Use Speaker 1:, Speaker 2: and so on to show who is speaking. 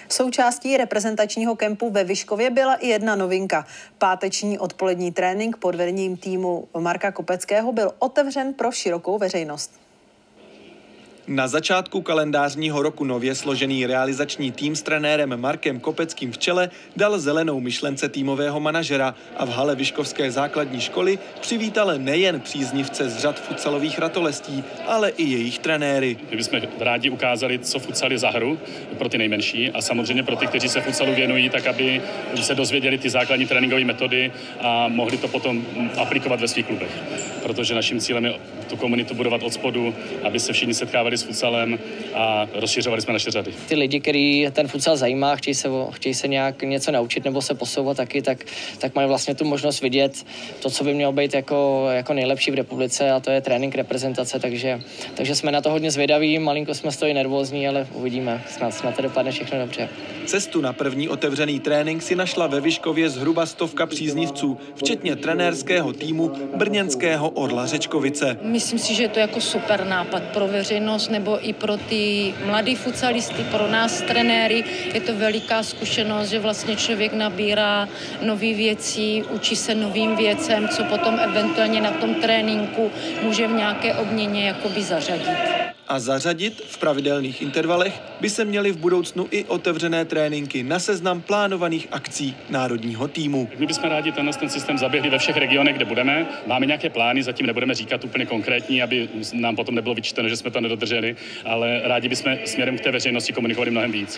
Speaker 1: Součástí reprezentačního kempu ve Vyškově byla i jedna novinka. Páteční odpolední trénink pod vedením týmu Marka Kopeckého byl otevřen pro širokou veřejnost.
Speaker 2: Na začátku kalendářního roku nově složený realizační tým s trenérem Markem Kopeckým v čele dal zelenou myšlence týmového manažera a v hale Vyškovské základní školy přivítal nejen příznivce z řad futsalových ratolestí, ale i jejich trenéry.
Speaker 3: My bychom rádi ukázali, co futsal je za hru pro ty nejmenší a samozřejmě pro ty, kteří se futsalu věnují, tak aby se dozvěděli ty základní tréninkové metody a mohli to potom aplikovat ve svých klubech. Protože naším cílem je tu komunitu budovat od spodu, aby se všichni setkávali s futsalem a rozšiřovali jsme naše řady.
Speaker 4: Ty lidi, který ten futsal zajímá, chtějí se nějak něco naučit nebo se posouvat taky, tak mají vlastně tu možnost vidět to, co by mělo být jako nejlepší v republice, a to je trénink reprezentace, takže jsme na to hodně zvědaví, malinko jsme z toho nervózní, ale uvidíme, snad to dopadne všechno dobře.
Speaker 2: Cestu na první otevřený trénink si našla ve Vyškově zhruba 100 příznivců, včetně trenérského týmu brněnského Orla Řečkovice.
Speaker 5: Myslím si, že je to jako super nápad pro veřejnost nebo i pro ty mladý futsalisty, pro nás trenéry. Je to veliká zkušenost, že vlastně člověk nabírá nové věci, učí se novým věcem, co potom eventuálně na tom tréninku může v nějaké obměně jakoby zařadit.
Speaker 2: A zařadit v pravidelných intervalech by se měly v budoucnu i otevřené tréninky na seznam plánovaných akcí národního týmu.
Speaker 3: My bychom rádi ten systém zaběhli ve všech regionech, kde budeme. Máme nějaké plány, zatím nebudeme říkat úplně konkrétní, aby nám potom nebylo vyčteno, že jsme to nedodrželi, ale rádi bychom směrem k té veřejnosti komunikovali mnohem víc.